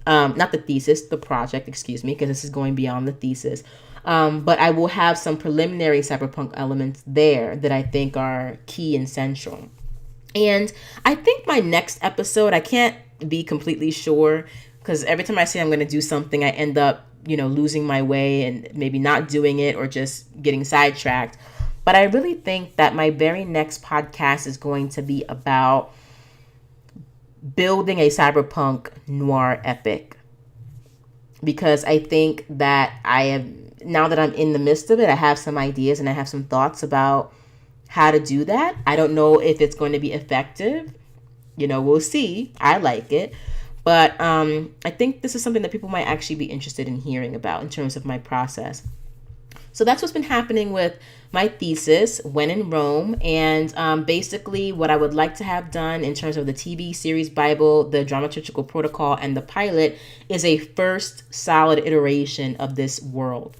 A: Not the thesis, the project, excuse me, because this is going beyond the thesis. But I will have some preliminary cyberpunk elements there that I think are key and central. And I think my next episode, I can't be completely sure because every time I say I'm going to do something, I end up, losing my way and maybe not doing it or just getting sidetracked. But I really think that my very next podcast is going to be about building a cyberpunk noir epic. Because I think that now that I'm in the midst of it, I have some ideas and I have some thoughts about how to do that. I don't know if it's going to be effective. We'll see. I like it. But I think this is something that people might actually be interested in hearing about in terms of my process. So that's what's been happening with my thesis, When in Rome, and basically what I would like to have done in terms of the TV series Bible, the dramaturgical protocol, and the pilot is a first solid iteration of this world.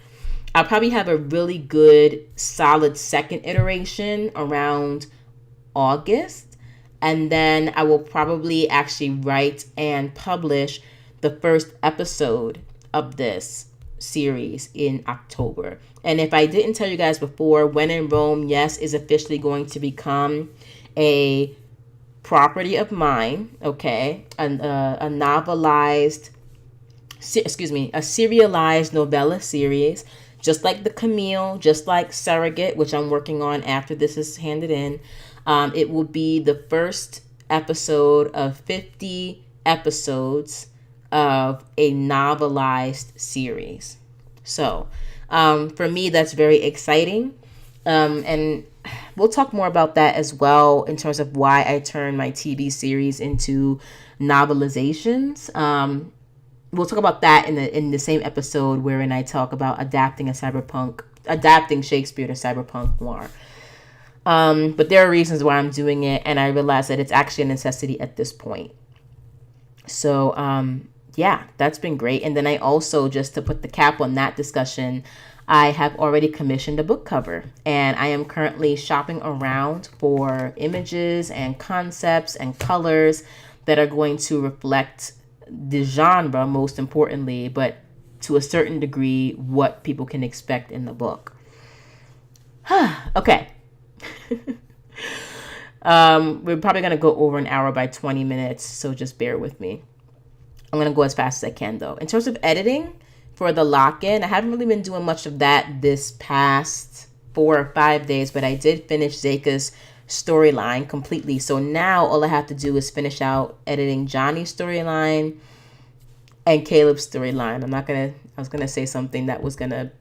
A: I'll probably have a really good, solid second iteration around August, and then I will probably actually write and publish the first episode of this series in October. And if I didn't tell you guys before, When in Rome, yes, is officially going to become a property of mine, okay? A serialized novella series, just like The Camille, just like Surrogate, which I'm working on after this is handed in. It will be the first episode of 50 episodes of a novelized series. So for me, that's very exciting. And we'll talk more about that as well in terms of why I turn my TV series into novelizations. We'll talk about that in the same episode wherein I talk about adapting Shakespeare to cyberpunk noir. But there are reasons why I'm doing it, and I realize that it's actually a necessity at this point. So, yeah, that's been great. And then I also, just to put the cap on that discussion, I have already commissioned a book cover, and I am currently shopping around for images and concepts and colors that are going to reflect the genre, most importantly, but to a certain degree, what people can expect in the book. Okay. We're probably going to go over an hour by 20 minutes, so just bear with me. I'm going to go as fast as I can, though. In terms of editing for the lock-in, I haven't really been doing much of that this past 4 or 5 days, but I did finish Zeka's storyline completely. So now all I have to do is finish out editing Johnny's storyline and Caleb's storyline. I was going to say something that was going to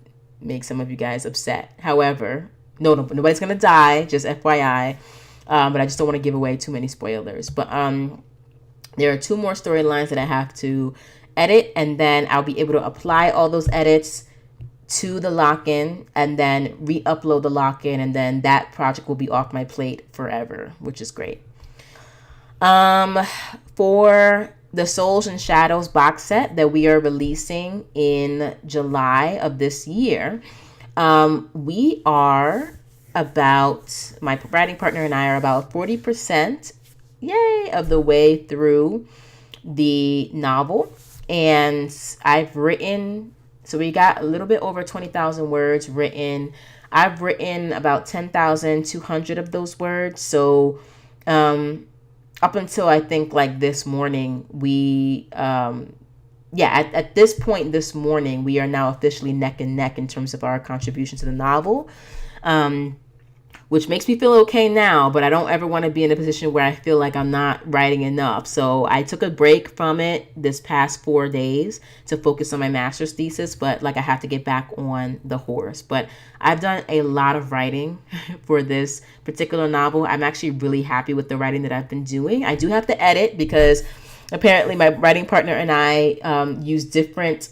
A: make some of you guys upset. However, nobody's going to die, just FYI. But I just don't want to give away too many spoilers. But there are 2 more storylines that I have to edit, and then I'll be able to apply all those edits to the lock-in and then re-upload the lock-in, and then that project will be off my plate forever, which is great. For the Souls and Shadows box set that we are releasing in July of this year, we are about, my writing partner and I are about 40%, yay, of the way through the novel. And I've written, so we got a little bit over 20,000 words written. I've written about 10,200 of those words. So up until I think like this morning, at this point this morning, we are now officially neck and neck in terms of our contribution to the novel. Which makes me feel okay now, but I don't ever want to be in a position where I feel like I'm not writing enough. So I took a break from it this past 4 days to focus on my master's thesis, but like I have to get back on the horse. But I've done a lot of writing for this particular novel. I'm actually really happy with the writing that I've been doing. I do have to edit because Apparently, my writing partner and I use different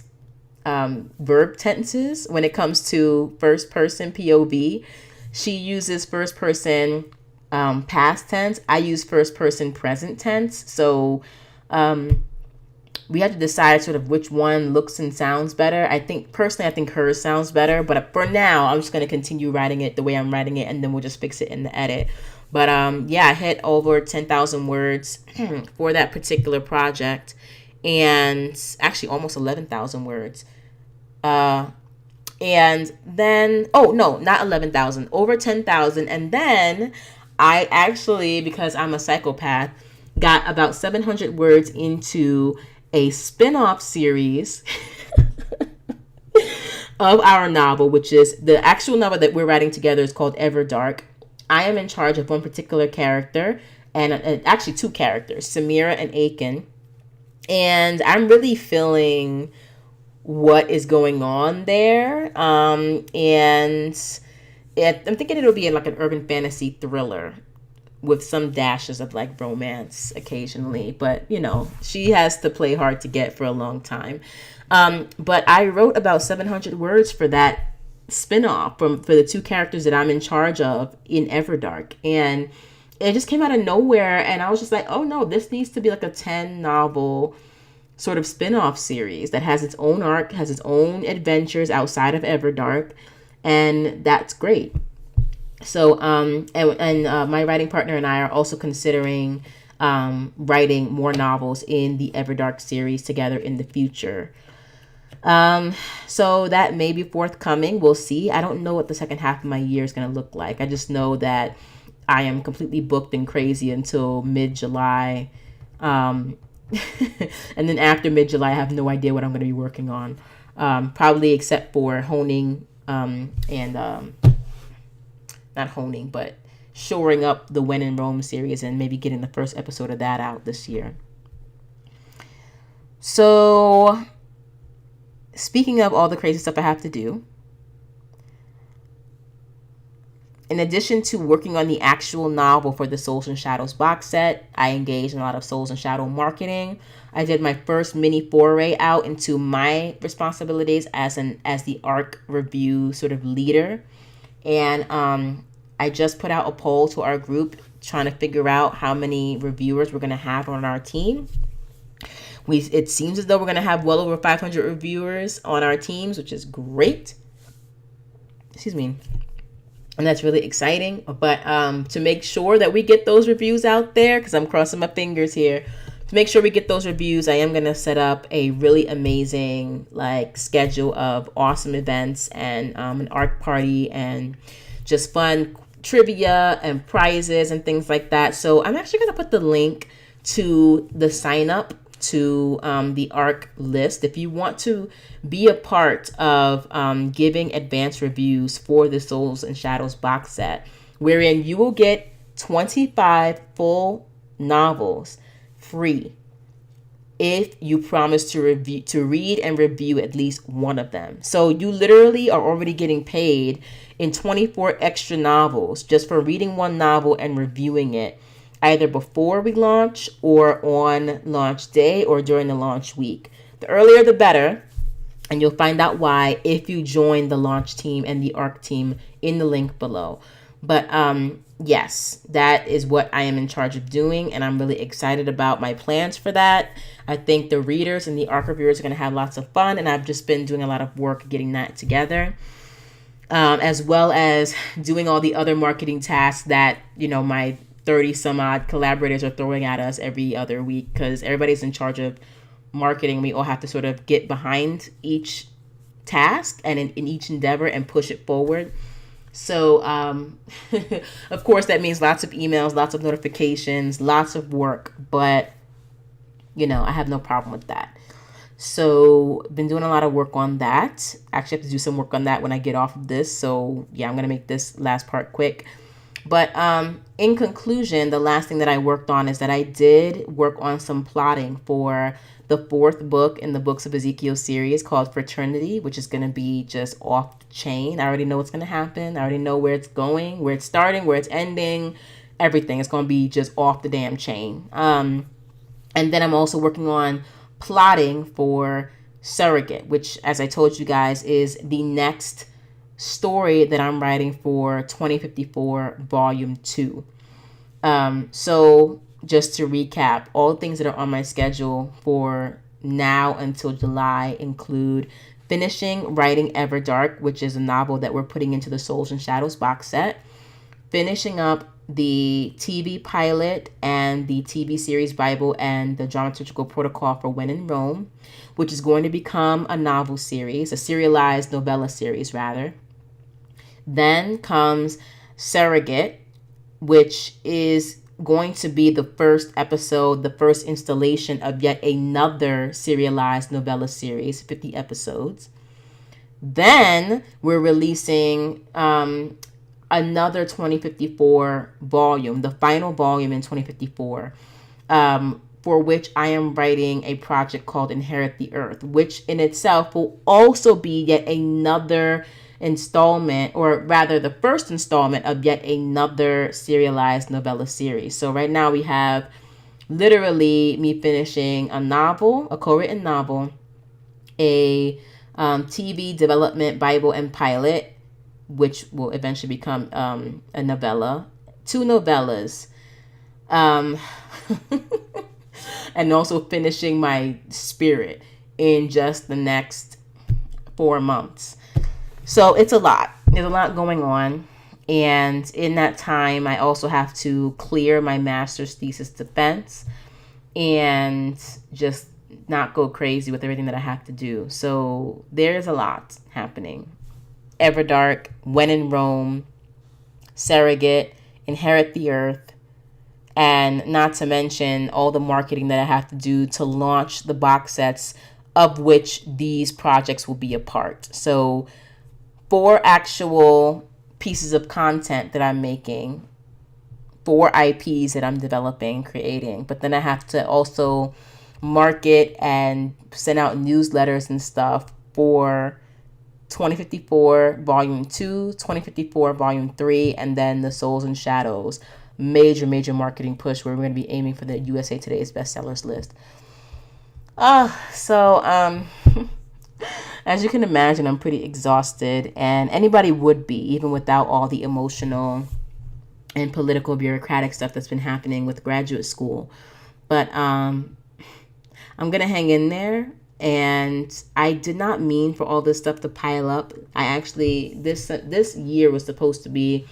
A: verb tenses when it comes to first person POV. She uses first person past tense. I use first person present tense. So we had to decide sort of which one looks and sounds better. I think hers sounds better, but for now, I'm just going to continue writing it the way I'm writing it, and then we'll just fix it in the edit. But yeah, I hit over 10,000 words for that particular project, and actually almost 11,000 words. And then, oh no, not 11,000, over 10,000. And then I actually, because I'm a psychopath, got about 700 words into a spin-off series of our novel, which is the actual novel that we're writing together is called Everdark. I am in charge of one particular character, and actually two characters, Samira and Aiken. And I'm really feeling what is going on there. And I'm thinking it'll be like an urban fantasy thriller with some dashes of like romance occasionally. But, you know, she has to play hard to get for a long time. But I wrote about 700 words for that spinoff for the two characters that I'm in charge of in Everdark. And it just came out of nowhere. And I was just like, oh no, this needs to be like a 10 novel sort of spin-off series that has its own arc, has its own adventures outside of Everdark, and that's great. So my writing partner and I are also considering writing more novels in the Everdark series together in the future. So that may be forthcoming. We'll see. I don't know what the second half of my year is going to look like. I just know that I am completely booked and crazy until mid-July. And then after mid-July, I have no idea what I'm going to be working on. Probably except for honing not honing, but shoring up the When in Rome series and maybe getting the first episode of that out this year. So, speaking of all the crazy stuff I have to do, in addition to working on the actual novel for the Souls and Shadows box set, I engaged in a lot of Souls and Shadow marketing. I did my first mini foray out into my responsibilities as the ARC review sort of leader. And I just put out a poll to our group trying to figure out how many reviewers we're going to have on our team. It seems as though we're going to have well over 500 reviewers on our teams, which is great. Excuse me. And that's really exciting. But to make sure that we get those reviews out there, because I'm crossing my fingers here, to make sure we get those reviews, I am going to set up a really amazing schedule of awesome events and an art party and just fun trivia and prizes and things like that. So I'm actually going to put the link to the sign up to the ARC list if you want to be a part of giving advanced reviews for the Souls and Shadows box set, wherein you will get 25 full novels free if you promise to read and review at least one of them. So you literally are already getting paid in 24 extra novels just for reading one novel and reviewing it, either before we launch or on launch day or during the launch week. The earlier the better, and you'll find out why if you join the launch team and the ARC team in the link below. But yes, that is what I am in charge of doing, and I'm really excited about my plans for that. I think the readers and the ARC reviewers are going to have lots of fun, and I've just been doing a lot of work getting that together, as well as doing all the other marketing tasks that, my 30 some odd collaborators are throwing at us every other week, because everybody's in charge of marketing. We all have to sort of get behind each task and in each endeavor and push it forward. So, of course, that means lots of emails, lots of notifications, lots of work, but, I have no problem with that. So, been doing a lot of work on that. Actually, have to do some work on that when I get off of this. So, yeah, I'm going to make this last part quick. But in conclusion, the last thing that I worked on is that I did work on some plotting for the fourth book in the Books of Ezekiel series called Fraternity, which is going to be just off the chain. I already know what's going to happen. I already know where it's going, where it's starting, where it's ending, everything. It's going to be just off the damn chain. And then I'm also working on plotting for Surrogate, which, as I told you guys, is the next story that I'm writing for 2054 Volume 2. So just to recap, all the things that are on my schedule for now until July include finishing writing Everdark, which is a novel that we're putting into the Souls and Shadows box set, finishing up the TV pilot and the TV series Bible and the dramaturgical protocol for When in Rome, which is going to become a novel series, a serialized novella series rather. Then comes Surrogate, which is going to be the first episode, the first installation of yet another serialized novella series, 50 episodes. Then we're releasing another 2054 volume, the final volume in 2054, for which I am writing a project called Inherit the Earth, which in itself will also be yet another installment, or rather the first installment of yet another serialized novella series. So right now we have literally me finishing a novel, a co-written novel, a TV development Bible and pilot, which will eventually become a novella, 2 novellas, and also finishing my Spirit in just the next 4 months. So it's a lot. There's a lot going on. And in that time, I also have to clear my master's thesis defense and just not go crazy with everything that I have to do. So there's a lot happening. Everdark, When in Rome, Surrogate, Inherit the Earth, and not to mention all the marketing that I have to do to launch the box sets of which these projects will be a part. So 4 actual pieces of content that I'm making, 4 IPs that I'm developing, creating, but then I have to also market and send out newsletters and stuff for 2054 Volume 2, 2054 Volume 3, and then the Souls and Shadows major marketing push where we're going to be aiming for the USA Today's bestsellers list. As you can imagine, I'm pretty exhausted, and anybody would be, even without all the emotional and political bureaucratic stuff that's been happening with graduate school. But I'm going to hang in there, and I did not mean for all this stuff to pile up. I actually, this year was supposed to be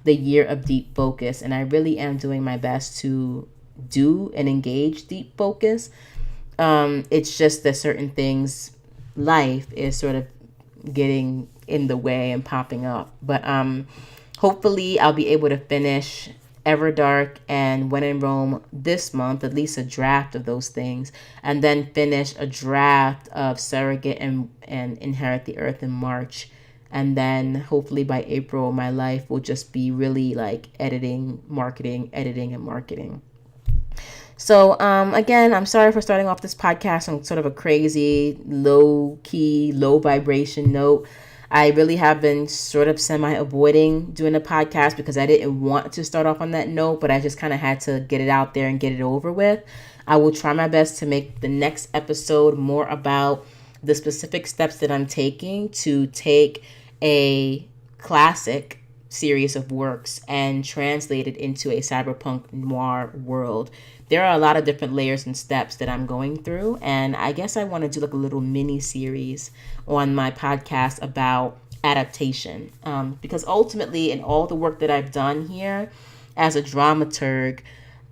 A: the year of deep focus, and I really am doing my best to do and engage deep focus. It's just that certain things, life is sort of getting in the way and popping up. But hopefully I'll be able to finish Everdark and When in Rome this month, at least a draft of those things, and then finish a draft of Surrogate and Inherit the Earth in March. And then hopefully by April, my life will just be really like editing, marketing, editing, and marketing. So, again, I'm sorry for starting off this podcast on sort of a crazy, low-key, low-vibration note. I really have been sort of semi-avoiding doing a podcast because I didn't want to start off on that note, but I just kind of had to get it out there and get it over with. I will try my best to make the next episode more about the specific steps that I'm taking to take a classic series of works and translate it into a cyberpunk noir world. There are a lot of different layers and steps that I'm going through, and I guess I want to do like a little mini series on my podcast about adaptation, because ultimately in all the work that I've done here as a dramaturg,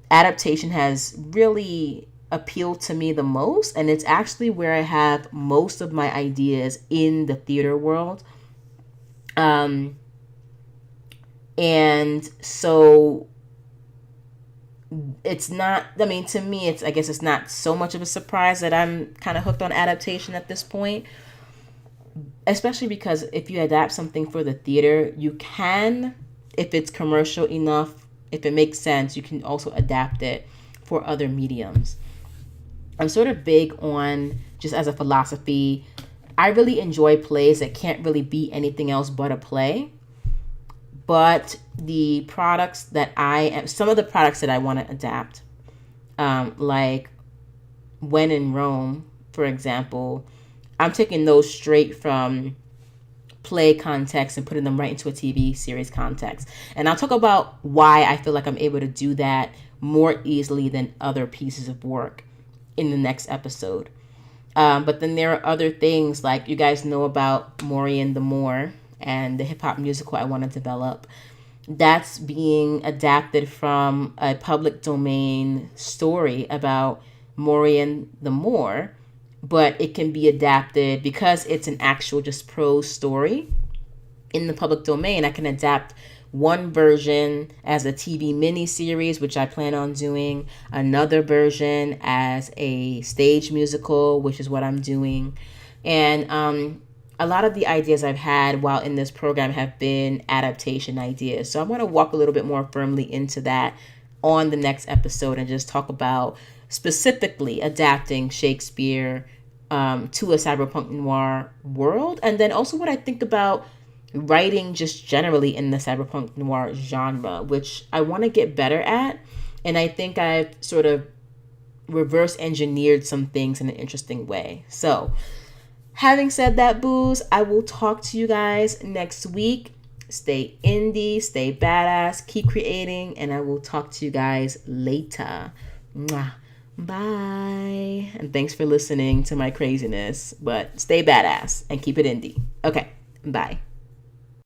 A: adaptation has really appealed to me the most, and it's actually where I have most of my ideas in the theater world. And so it's not, I mean, to me, I guess it's not so much of a surprise that I'm kind of hooked on adaptation at this point, especially because if you adapt something for the theater, you can, if it's commercial enough, if it makes sense, you can also adapt it for other mediums. I'm sort of big on, just as a philosophy, I really enjoy plays that can't really be anything else but a play. But the products that some of the products that I want to adapt, like When in Rome, for example, I'm taking those straight from play context and putting them right into a TV series context. And I'll talk about why I feel like I'm able to do that more easily than other pieces of work in the next episode. But then there are other things, like you guys know about Maureen the Moor and the hip hop musical I want to develop. That's being adapted from a public domain story about Maureen the Moor, but it can be adapted because it's an actual just prose story in the public domain. I can adapt one version as a TV miniseries, which I plan on doing, another version as a stage musical, which is what I'm doing. And a lot of the ideas I've had while in this program have been adaptation ideas. So I want to walk a little bit more firmly into that on the next episode and just talk about specifically adapting Shakespeare to a cyberpunk noir world. And then also what I think about writing just generally in the cyberpunk noir genre, which I want to get better at. And I think I've sort of reverse engineered some things in an interesting way. So having said that, booze, I will talk to you guys next week. Stay indie, stay badass, keep creating, and I will talk to you guys later. Mwah. Bye. And thanks for listening to my craziness, but stay badass and keep it indie. Okay, bye.